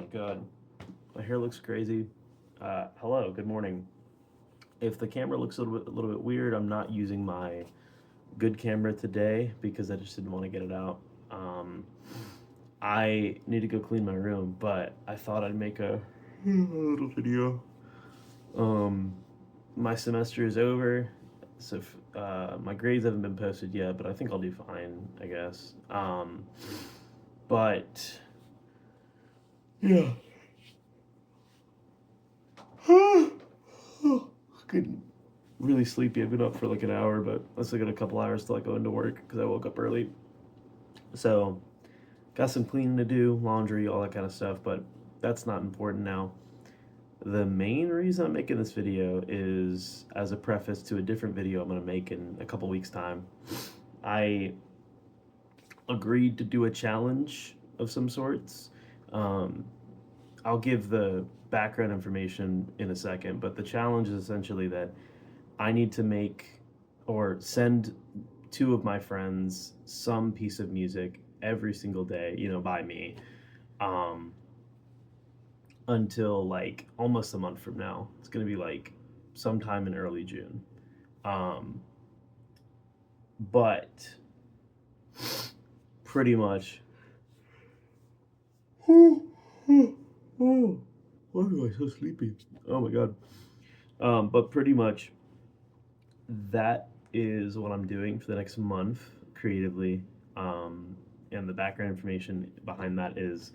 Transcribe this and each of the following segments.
my god, my hair looks crazy. Hello, good morning. If the camera looks a little bit weird, I'm not using my good camera today because I just didn't want to get it out. Um, I need to go clean my room, but I thought I'd make a little video. Um, my semester is over, so my grades haven't been posted yet, but I think I'll do fine, I guess. But yeah. Getting really sleepy. I've been up for like an hour, but I still got a couple hours till I go into work because I woke up early. So, got some cleaning to do, laundry, all that kind of stuff, but that's not important now. The main reason I'm making this video is as a preface to a different video I'm going to make in a couple weeks' time. I agreed to do a challenge of some sorts. Um, I'll give the background information in a second, but the challenge is essentially that I need to make or send two of my friends some piece of music every single day, by me, um, until like almost a month from now. It's going to be like sometime in early June. Um, but pretty much. Why am I so sleepy? Oh my god. But pretty much that is what I'm doing for the next month creatively. And the background information behind that is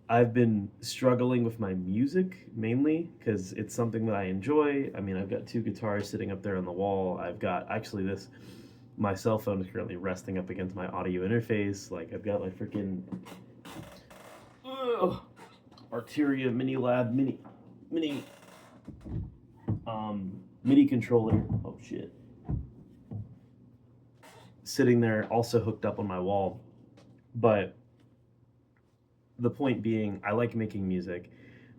I've been struggling with my music mainly because it's something that I enjoy. I mean, I've got two guitars sitting up there on the wall. I've got actually this, my cell phone is currently resting up against my audio interface. Like, I've got my freaking Arteria Mini Lab Mini MIDI controller. Oh shit. Sitting there, also hooked up on my wall. But the point being, I like making music,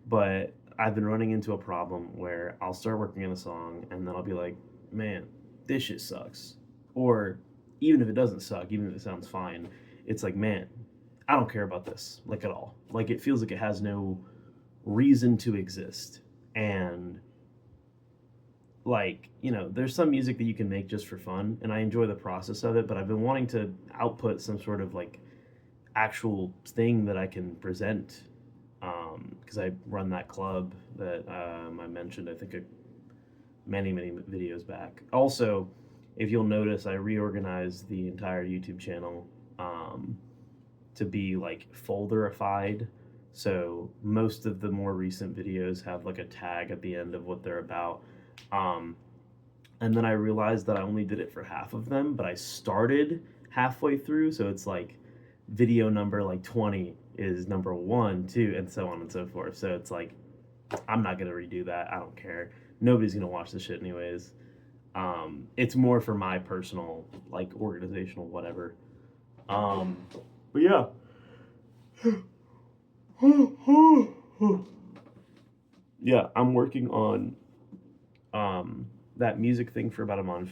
but I've been running into a problem where I'll start working on a song and then I'll be like, man, this shit sucks. Or even if it doesn't suck, even if it sounds fine, it's like, man, I don't care about this, like at all. Like it feels like it has no reason to exist. And like, there's some music that you can make just for fun, and I enjoy the process of it, but I've been wanting to output some sort of like actual thing that I can present because I run that club that I mentioned, I think, many videos back. Also, if you'll notice, I reorganized the entire YouTube channel to be like folderified. So most of the more recent videos have like a tag at the end of what they're about. Um, and then I realized that I only did it for half of them, but I started halfway through, so it's like video number like 20 is number 1, 2, and so on and so forth. So it's like I'm not gonna redo that. I don't care. Nobody's gonna watch this shit anyways. It's more for my personal like organizational whatever. Um, but yeah. Yeah, I'm working on that music thing for about a month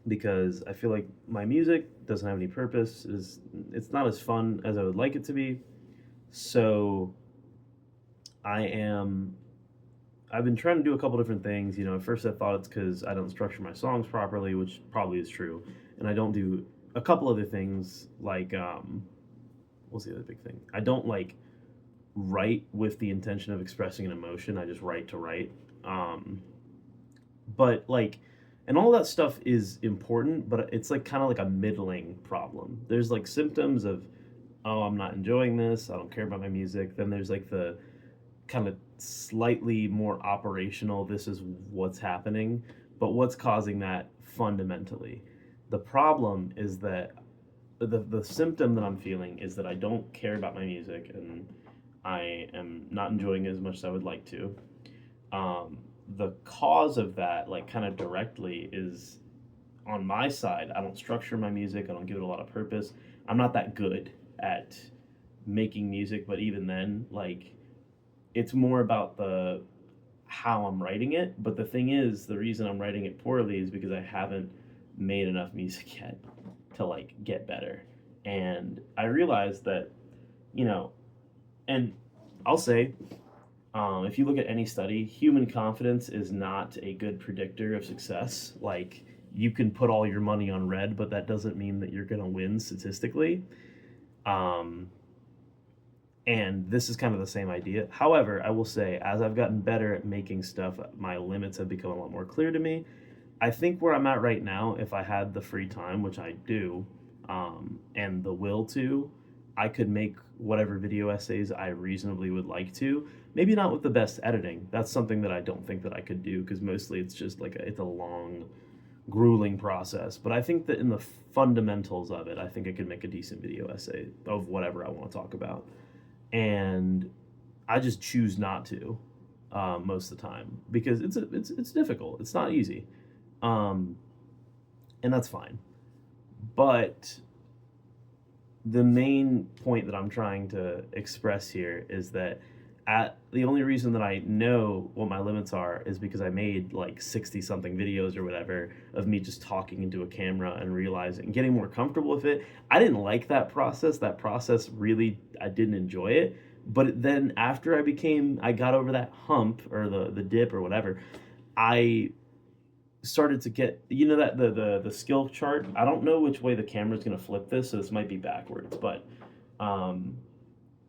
because I feel like my music doesn't have any purpose. It's not as fun as I would like it to be. So I am I've been trying to do a couple different things. At first I thought it's because I don't structure my songs properly, which probably is true, and I don't do a couple other things like what's the other big thing? I don't like write with the intention of expressing an emotion. I just write to write. But like, and all that stuff is important, but it's like kind of like a middling problem. There's like symptoms of, oh, I'm not enjoying this, I don't care about my music. Then there's like the kind of slightly more operational, this is what's happening, but what's causing that fundamentally? The problem is that the symptom that I'm feeling is that I don't care about my music and I am not enjoying it as much as I would like to. Um, the cause of that, like kind of directly, is on my side. I don't structure my music, I don't give it a lot of purpose. I'm not that good at making music, but even then, like, it's more about the how I'm writing it. But the thing is, the reason I'm writing it poorly is because I haven't made enough music yet to like get better. And I realized that, you know, and I'll say, if you look at any study, human confidence is not a good predictor of success. Like, you can put all your money on red, but that doesn't mean that you're going to win statistically. Um, and this is kind of the same idea. However, I will say, as I've gotten better at making stuff, my limits have become a lot more clear to me. I think where I'm at right now, if I had the free time, which I do, and the will to, I could make whatever video essays I reasonably would like to. Maybe not with the best editing. That's something that I don't think that I could do because mostly it's just like it's a long, grueling process. But I think that in the fundamentals of it, I think I could make a decent video essay of whatever I want to talk about. And I just choose not to most of the time because it's difficult. It's not easy, and that's fine. But the main point that I'm trying to express here is that the only reason that I know what my limits are is because I made like 60 something videos or whatever of me just talking into a camera and realizing, getting more comfortable with it. I didn't like that process. That process really, I didn't enjoy it. But then after I got over that hump or the dip or whatever, I started to get, that the skill chart. I don't know which way the camera's going to flip this, so this might be backwards, but um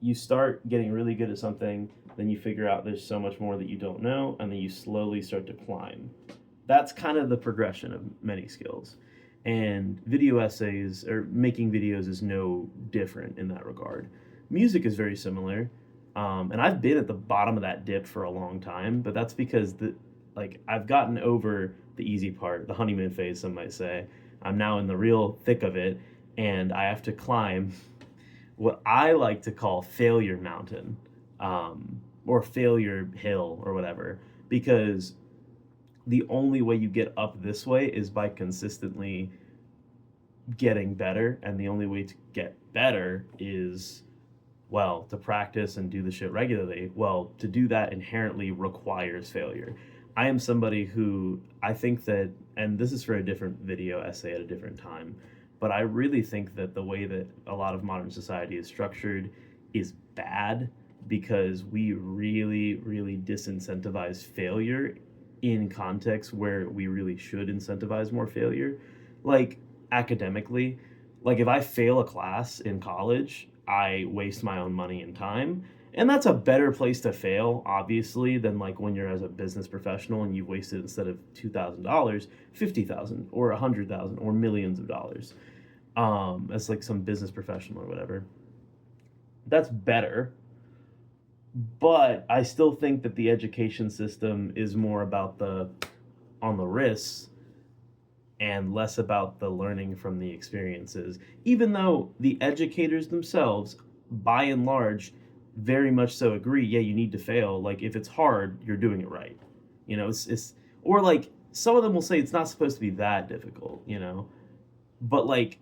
you start getting really good at something, then you figure out there's so much more that you don't know, and then you slowly start to climb. That's kind of the progression of many skills. And video essays or making videos is no different in that regard. Music is very similar. And I've been at the bottom of that dip for a long time, but that's because I've gotten over the easy part, the honeymoon phase, some might say. I'm now in the real thick of it, and I have to climb what I like to call failure mountain, or failure hill or whatever, because the only way you get up this way is by consistently getting better, and the only way to get better is, well, to practice and do the shit regularly. Well, to do that inherently requires failure. I am somebody who I think that, and this is for a different video essay at a different time, but I really think that the way that a lot of modern society is structured is bad because we really, really disincentivize failure in contexts where we really should incentivize more failure. Like academically, like if I fail a class in college, I waste my own money and time. And that's a better place to fail, obviously, than like when you're as a business professional and you've wasted, instead of $2,000, 50,000 or 100,000 or millions of dollars. As like some business professional or whatever. That's better. But I still think that the education system is more about on the risks and less about the learning from the experiences. Even though the educators themselves, by and large, very much so agree, yeah, you need to fail. Like if it's hard, you're doing it right. It's or like some of them will say it's not supposed to be that difficult, but like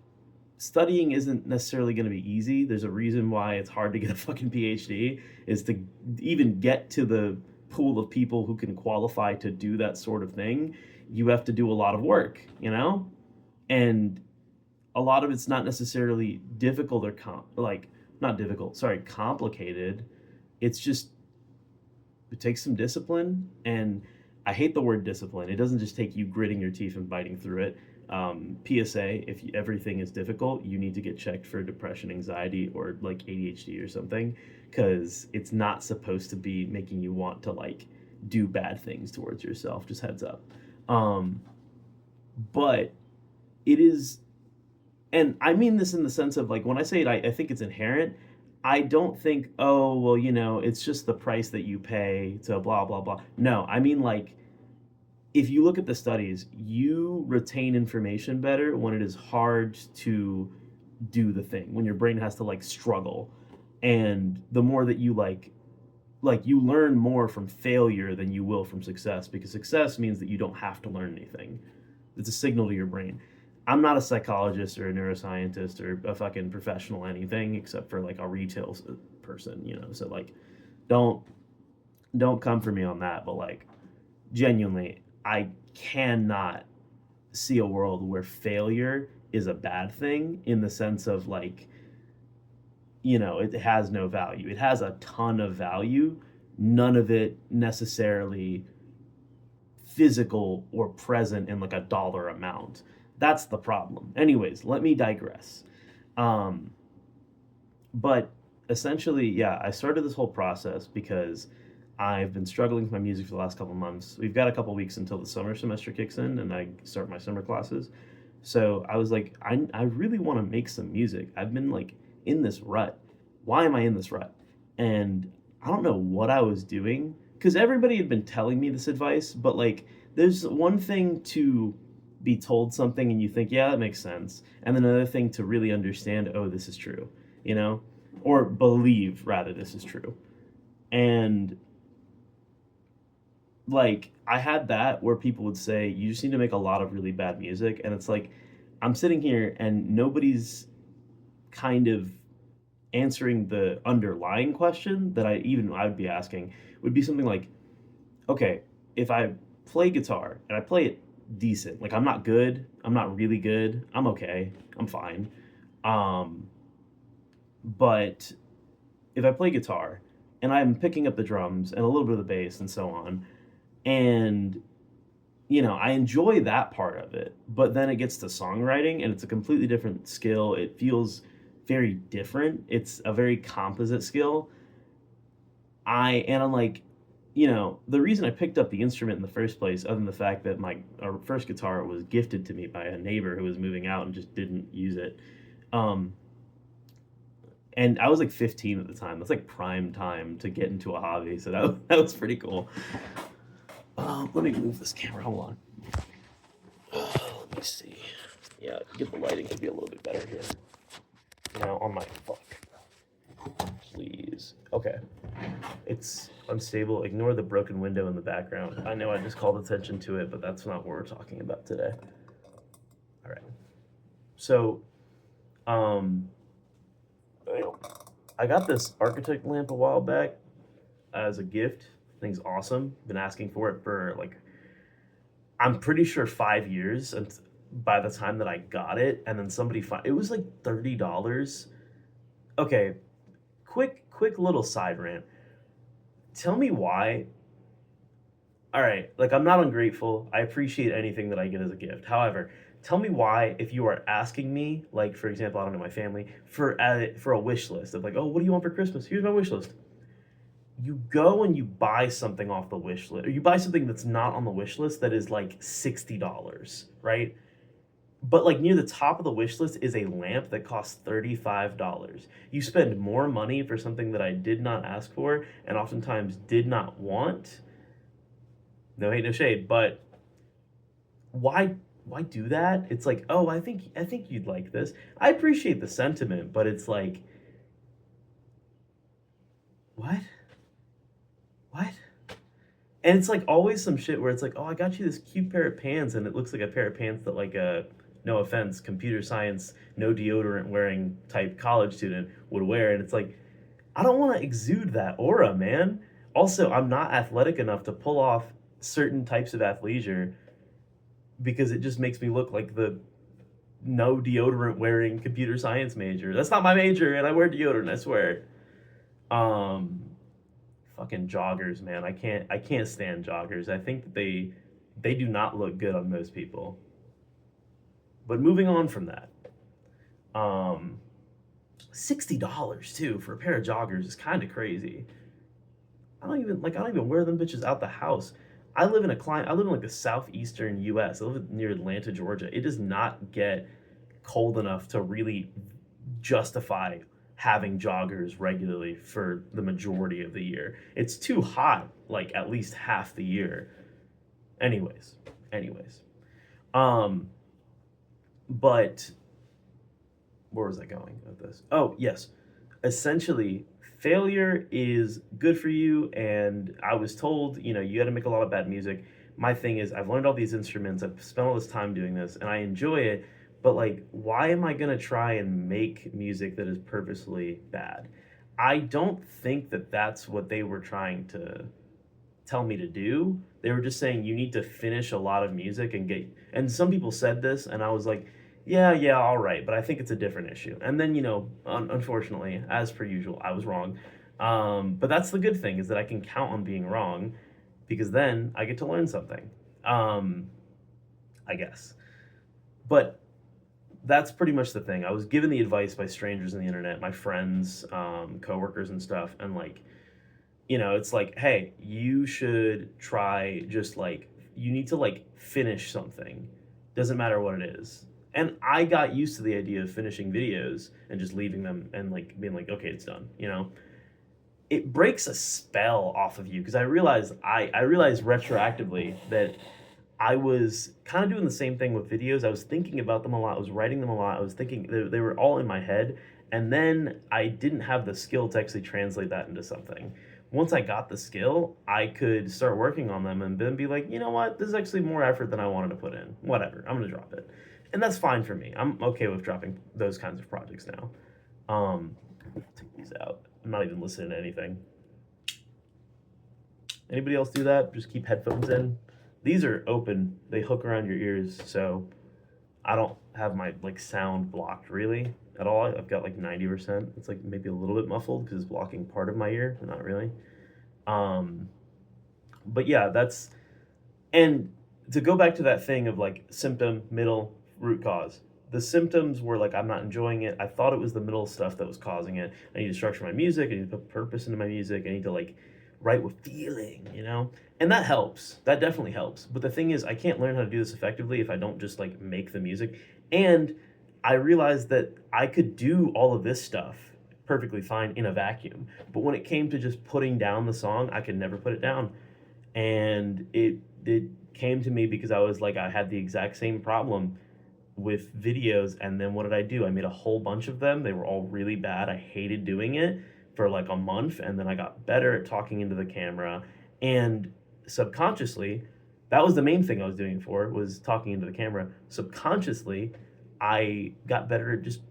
studying isn't necessarily going to be easy. There's a reason why it's hard to get a fucking PhD, is to even get to the pool of people who can qualify to do that sort of thing. You have to do a lot of work, and a lot of it's not necessarily difficult or not difficult, sorry, complicated. It's just, it takes some discipline, and I hate the word discipline. It doesn't just take you gritting your teeth and biting through it. PSA, if everything is difficult, you need to get checked for depression, anxiety, or like ADHD or something, because it's not supposed to be making you want to like do bad things towards yourself. Just heads up. But it is, and I mean this in the sense of like when I say it, I think it's inherent. I don't think, oh, well, it's just the price that you pay to blah, blah, blah. No, I mean like, if you look at the studies, you retain information better when it is hard to do the thing, when your brain has to like struggle. And the more that you like you learn more from failure than you will from success, because success means that you don't have to learn anything. It's a signal to your brain. I'm not a psychologist or a neuroscientist or a fucking professional anything except for like a retail person, so like don't come for me on that, but like genuinely, I cannot see a world where failure is a bad thing, in the sense of like it has no value. It has a ton of value, none of it necessarily physical or present in like a dollar amount. That's the problem. Anyways, let me digress. Um, but essentially, yeah, I started this whole process because I've been struggling with my music for the last couple months. We've got a couple weeks until the summer semester kicks in and I start my summer classes. So I was like, I really want to make some music. I've been like in this rut. Why am I in this rut? And I don't know what I was doing because everybody had been telling me this advice, but like, there's one thing to be told something and you think, yeah, that makes sense. And then another thing to really understand, oh, this is true, you know? Or believe, rather, this is true. And like I had that where people would say you just need to make a lot of really bad music, and it's like I'm sitting here and nobody's kind of answering the underlying question that I would be asking would be something like, okay, if I play guitar and I play it decent, like I'm not good, I'm not really good, I'm okay, I'm fine. Um, but if I play guitar and I'm picking up the drums and a little bit of the bass and so on, and I enjoy that part of it, but then it gets to songwriting and it's a completely different skill. It feels very different. It's a very composite skill. I'm like, the reason I picked up the instrument in the first place, other than the fact that my first guitar was gifted to me by a neighbor who was moving out and just didn't use it. Um, and I was like 15 at the time. That's like prime time to get into a hobby. So that was pretty cool. Let me move this camera. Hold on. Let me see. Yeah, get the lighting to be a little bit better here. Now on my fuck. Please. Okay. It's unstable. Ignore the broken window in the background. I know I just called attention to it, but that's not what we're talking about today. All right. So, I got this architect lamp a while back as a gift. Thing's awesome. Been asking for it for like, I'm pretty sure 5 years, and by the time that I got it, and then it was like $30. Okay, quick little side rant. Tell me why. All right, like I'm not ungrateful. I appreciate anything that I get as a gift. However, tell me why, if you are asking me, like for example, I don't know, my family, for a wish list of like, oh, what do you want for Christmas? Here's my wish list. You go and you buy something off the wish list, or you buy something that's not on the wish list that is like $60, right? But like near the top of the wish list is a lamp that costs $35. You spend more money for something that I did not ask for and oftentimes did not want. No hate, no shade, but why do that? It's like, oh, I think you'd like this. I appreciate the sentiment, but it's like, what? What? And it's like always some shit where it's like, oh, I got you this cute pair of pants, and it looks like a pair of pants that like a, no offense, computer science, no deodorant wearing type college student would wear, and it's like, I don't want to exude that aura, man. Also, I'm not athletic enough to pull off certain types of athleisure because it just makes me look like the no deodorant wearing computer science major. That's not my major, and I wear deodorant, I swear. Um, Fucking joggers, man. I can't stand joggers. I think that they do not look good on most people. But moving on from that, um, $60 too for a pair of joggers is kind of crazy. I don't even wear them bitches out the house. I live in like the southeastern US. I live near Atlanta, Georgia. It does not get cold enough to really justify having joggers regularly for the majority of the year. It's too hot like at least half the year. Anyways. Um but where was I going with this? Oh, yes. Essentially, failure is good for you. And I was told, you got to make a lot of bad music. My thing is, I've learned all these instruments, I've spent all this time doing this, and I enjoy it. But, like, why am I going to try and make music that is purposely bad? I don't think that that's what they were trying to tell me to do. They were just saying you need to finish a lot of music and get. And some people said this, and I was like, yeah, all right, but I think it's a different issue. And then, unfortunately, as per usual, I was wrong. But that's the good thing is that I can count on being wrong because then I get to learn something. Um, I guess. But that's pretty much the thing. I was given the advice by strangers on the internet, my friends, coworkers and stuff, and like, it's like, hey, you should try just like you need to like finish something. Doesn't matter what it is. And I got used to the idea of finishing videos and just leaving them and like being like, okay, it's done, It breaks a spell off of you because I realized retroactively that I was kind of doing the same thing with videos. I was thinking about them a lot. I was writing them a lot. I was thinking they were all in my head. And then I didn't have the skill to actually translate that into something. Once I got the skill, I could start working on them and then be like, you know what? This is actually more effort than I wanted to put in. Whatever. I'm going to drop it. And that's fine for me. I'm okay with dropping those kinds of projects now. Take these out. I'm not even listening to anything. Anybody else do that? Just keep headphones in. These are open. They hook around your ears, so I don't have my like sound blocked really at all. I've got like 90%. It's like maybe a little bit muffled because it's blocking part of my ear, but not really. Um, but yeah, and to go back to that thing of like symptom, middle, root cause. The symptoms were like I'm not enjoying it. I thought it was the middle stuff that was causing it. I need to structure my music. I need to put purpose into my music. I need to like write with feeling. And that helps. That definitely helps. But the thing is, I can't learn how to do this effectively if I don't just like make the music. And I realized that I could do all of this stuff perfectly fine in a vacuum. But when it came to just putting down the song, I could never put it down. And it came to me because I had the exact same problem with videos. And then what did I do? I made a whole bunch of them. They were all really bad. I hated doing it for like a month, and then I got better at talking into the camera. And subconsciously, that was the main thing I was doing it for, was talking into the camera. Subconsciously, I got better at just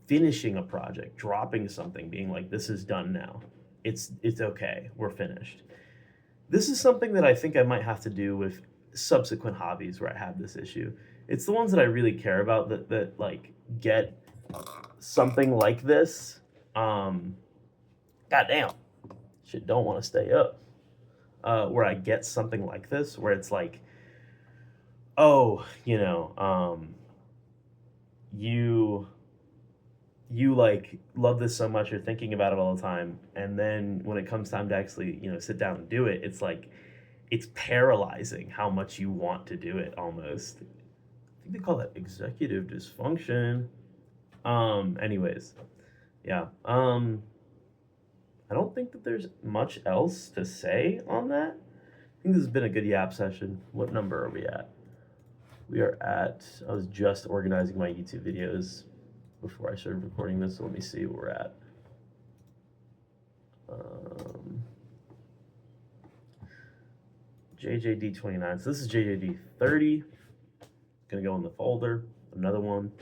finishing a project, dropping something, being like, this is done now. It's okay. We're finished. This is something that I think I might have to do with subsequent hobbies where I have this issue. It's the ones that I really care about that like get something like this. Goddamn, shit, don't want to stay up. Where I get something like this, where it's like, oh, you like love this so much, you're thinking about it all the time, and then when it comes time to actually, sit down and do it, it's like it's paralyzing how much you want to do it almost. I think they call that executive dysfunction. Anyways, yeah. I don't think that there's much else to say on that. I think this has been a good yap session. What number are we at? I was just organizing my YouTube videos before I started recording this, so let me see where we're at. JJD 29. So this is JJD 30. Gonna go in the folder. Another one.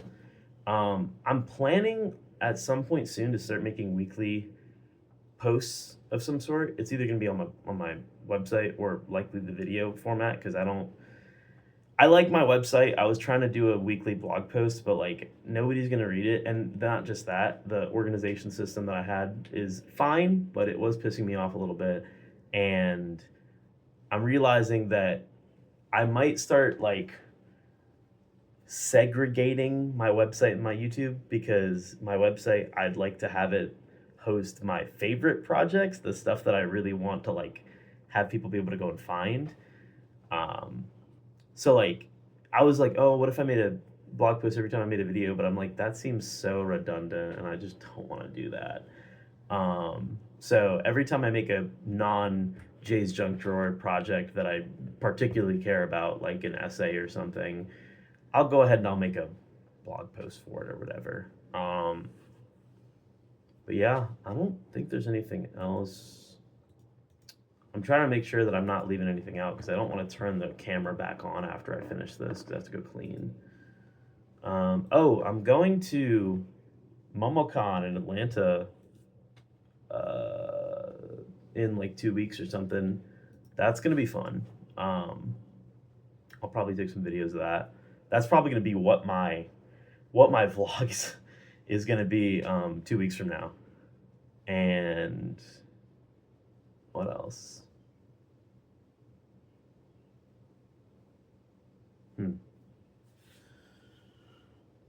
I'm planning at some point soon to start making weekly posts of some sort. It's either gonna be on my website or likely the video format because I like my website. I was trying to do a weekly blog post, but like nobody's gonna read it. And not just that, the organization system that I had is fine, but it was pissing me off a little bit. And I'm realizing that I might start like segregating my website and my YouTube, because my website, I'd like to have it host my favorite projects, the stuff that I really want to like have people be able to go and find. So like I was like, oh, what if I made a blog post every time I made a video? But I'm like, that seems so redundant and I just don't want to do that. So every time I make a non Jay's Junk Drawer project that I particularly care about, like an essay or something, I'll go ahead and I'll make a blog post for it or whatever. But yeah, I don't think there's anything else. I'm trying to make sure that I'm not leaving anything out because I don't want to turn the camera back on after I finish this because I have to go clean. I'm going to MomoCon in Atlanta in like 2 weeks or something. That's going to be fun. I'll probably take some videos of that. That's probably going to be what my what my vlogs is going to be 2 weeks from now. And what else? I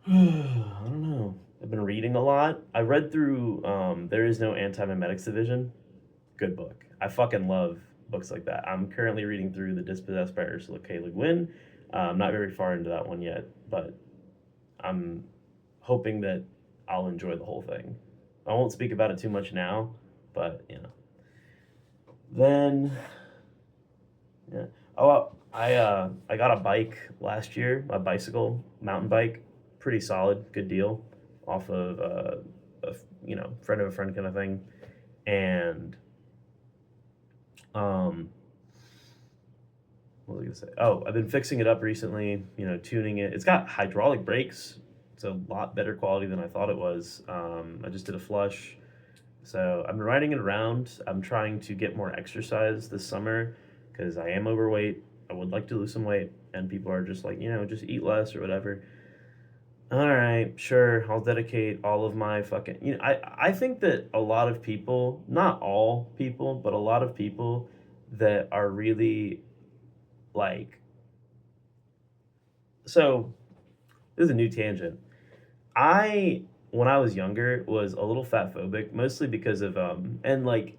don't know. I've been reading a lot. I read through There Is No Anti-Memetics Division. Good book. I fucking love books like that. I'm currently reading through The Dispossessed by Ursula K. Le Guin. I'm not very far into that one yet, but I'm hoping that I'll enjoy the whole thing. I won't speak about it too much now, but Then, yeah. Oh, I got a bike last year, a bicycle, mountain bike, pretty solid, good deal, off of a friend of a friend kind of thing, and um, what was I gonna say? Oh, I've been fixing it up recently, tuning it. It's got hydraulic brakes. It's a lot better quality than I thought it was. I just did a flush. So I've been riding it around. I'm trying to get more exercise this summer because I am overweight. I would like to lose some weight, and people are just like, just eat less or whatever. All right, sure, I'll dedicate all of my fucking. I think that a lot of people, not all people, but a lot of people that are really like. So this is a new tangent. When I was younger, was a little fat phobic, mostly because of and like,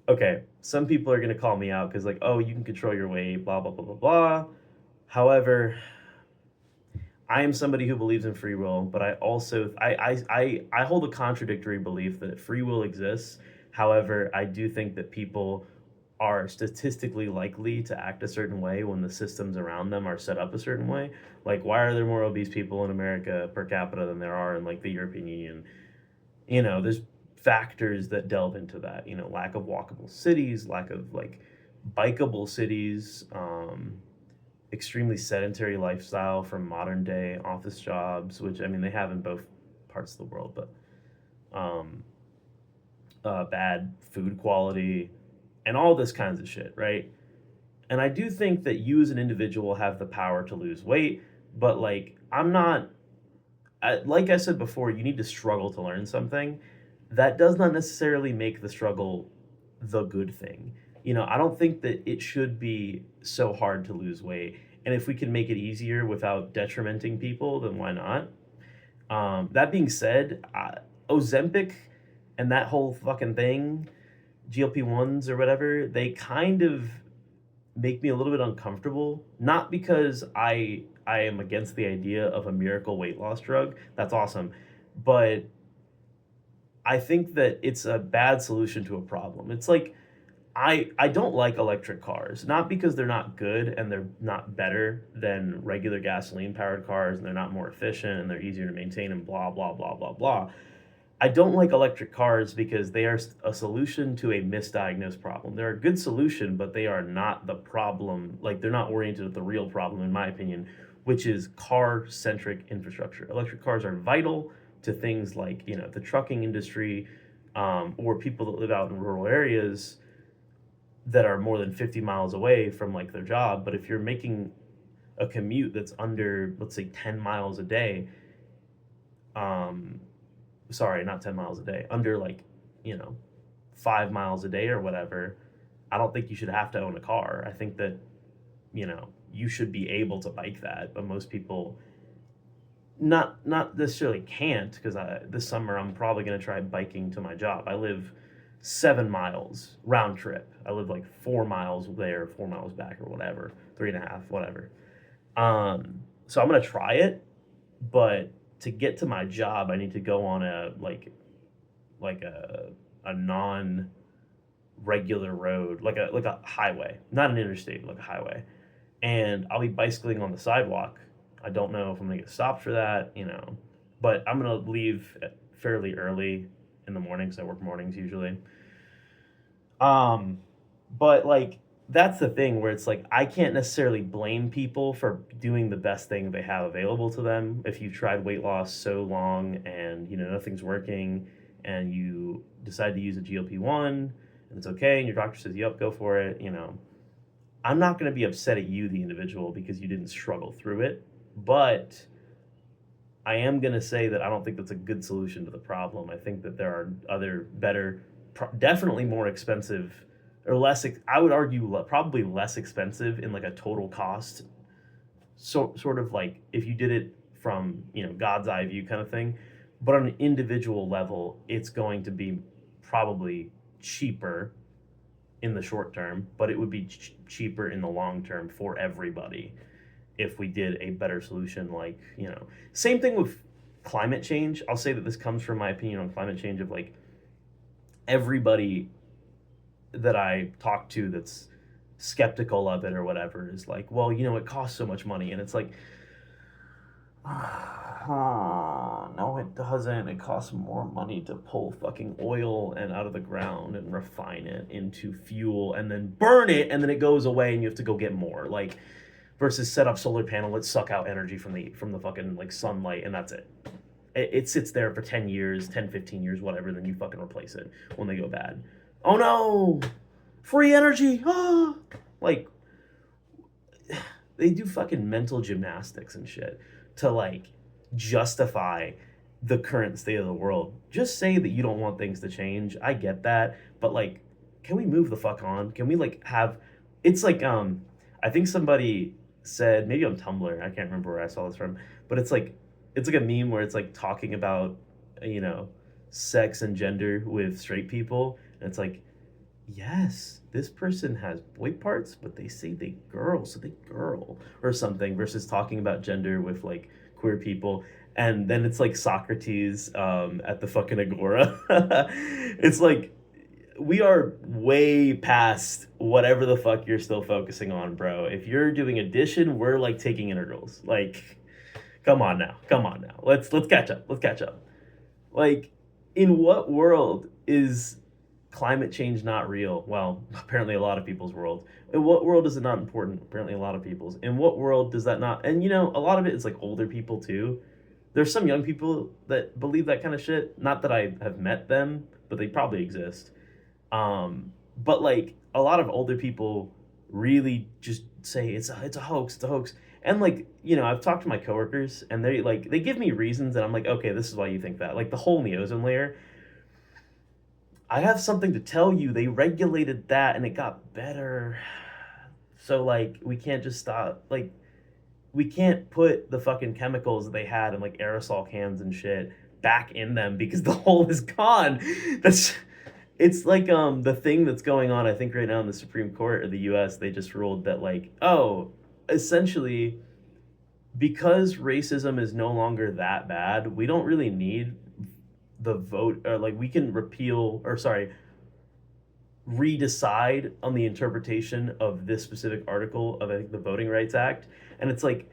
okay, some people are gonna call me out because like, oh, you can control your weight, blah blah blah blah blah. However, I am somebody who believes in free will, but I also I hold a contradictory belief that free will exists. However, I do think that people are statistically likely to act a certain way when the systems around them are set up a certain way. Like, why are there more obese people in America per capita than there are in like the European Union? There's factors that delve into that. Lack of walkable cities, lack of like bikeable cities, extremely sedentary lifestyle from modern day office jobs, which I mean they have in both parts of the world, but um, bad food quality, and all this kinds of shit, right? And I do think that you as an individual have the power to lose weight, but like I'm not. Like I said before, you need to struggle to learn something. That does not necessarily make the struggle the good thing. I don't think that it should be so hard to lose weight. And if we can make it easier without detrimenting people, then why not? That being said, Ozempic and that whole fucking thing, GLP-1s or whatever, they kind of make me a little bit uncomfortable. Not because I am against the idea of a miracle weight loss drug. That's awesome. But I think that it's a bad solution to a problem. It's like I don't like electric cars, not because they're not good and they're not better than regular gasoline powered cars and they're not more efficient and they're easier to maintain and blah blah blah blah blah. I don't like electric cars because they are a solution to a misdiagnosed problem. They're a good solution, but they are not the problem. Like, they're not oriented at the real problem, in my opinion, which is car-centric infrastructure. Electric cars are vital to things like, the trucking industry, or people that live out in rural areas that are more than 50 miles away from like their job. But if you're making a commute that's under, let's say, 10 miles a day, um, sorry, not 10 miles a day, under like, 5 miles a day or whatever, I don't think you should have to own a car. I think that, you should be able to bike that, but most people not necessarily can't, because this summer I'm probably going to try biking to my job. I live 7 miles round trip. I live like 4 miles there, 4 miles back, or whatever, 3.5, whatever. So I'm going to try it, but to get to my job, I need to go on a like a non regular road, like a highway, not an interstate, like a highway. And I'll be bicycling on the sidewalk. I don't know if I'm gonna get stopped for that, but I'm gonna leave fairly early in the morning because I work mornings usually. But like that's the thing where it's like I can't necessarily blame people for doing the best thing they have available to them. If you've tried weight loss so long and nothing's working, and you decide to use a GLP-1 and it's okay, and your doctor says, "Yep, go for it," I'm not going to be upset at you, the individual, because you didn't struggle through it. But I am going to say that I don't think that's a good solution to the problem. I think that there are other better, definitely more expensive or less, I would argue probably less expensive in like a total cost. So sort of like if you did it from, God's eye view kind of thing, but on an individual level, it's going to be probably cheaper in the short term, but it would be cheaper in the long term for everybody if we did a better solution. Like, same thing with climate change. I'll say that this comes from my opinion on climate change of like everybody that I talk to that's skeptical of it or whatever is like, well, it costs so much money. And it's like, no, it doesn't. It costs more money to pull fucking oil and out of the ground and refine it into fuel and then burn it, and then it goes away and you have to go get more. Like, versus set up solar panel, let's suck out energy from the fucking like sunlight, and that's it. It sits there for 10 years, 10, 15 years, whatever, then you fucking replace it when they go bad. Oh no! Free energy! Ah! Like, they do fucking mental gymnastics and shit to like justify the current state of the world. Just say that you don't want things to change. I get that, but like, can we move the fuck on? Can we like have? It's like I think somebody said, maybe on Tumblr, I can't remember where I saw this from, but it's like a meme where it's like talking about sex and gender with straight people, and it's like, yes, this person has boy parts, but they say they girl, so they girl or something, versus talking about gender with like queer people. And then it's like Socrates at the fucking Agora. It's like, we are way past whatever the fuck you're still focusing on, bro. If you're doing addition, we're like taking integrals. Like, come on now. Let's catch up. Like, in what world is climate change not real? Well, apparently a lot of people's world. In what world is it not important? Apparently a lot of people's. In what world does that not? And a lot of it is like older people too. There's some young people that believe that kind of shit. Not that I have met them, but they probably exist. But like a lot of older people really just say it's a hoax. And like, I've talked to my coworkers and they give me reasons and I'm like, okay, this is why you think that. Like the hole in the ozone layer, I have something to tell you. They regulated that and it got better. So like, we can't just stop. Like, we can't put the fucking chemicals that they had in like aerosol cans and shit back in them because the hole is gone. It's like the thing that's going on, I think right now in the Supreme Court of the US, they just ruled that like, oh, essentially, because racism is no longer that bad, we don't really need the vote, or like we can redecide on the interpretation of this specific article of, I think, the Voting Rights Act. And it's like,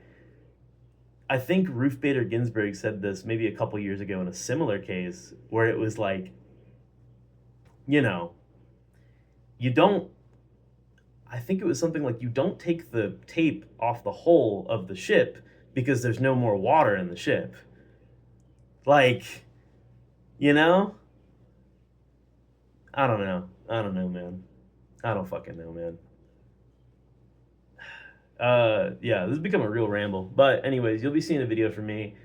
I think Ruth Bader Ginsburg said this maybe a couple years ago in a similar case where it was like, you don't, I think it was something like, you don't take the tape off the hull of the ship because there's no more water in the ship. Like, I don't know, man. I don't fucking know, man. Yeah, this has become a real ramble. But anyways, you'll be seeing a video from me.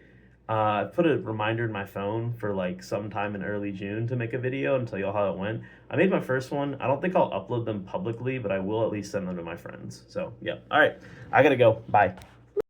I put a reminder in my phone for like sometime in early June to make a video and tell you all how it went. I made my first one. I don't think I'll upload them publicly, but I will at least send them to my friends. So yeah. All right. I gotta go. Bye.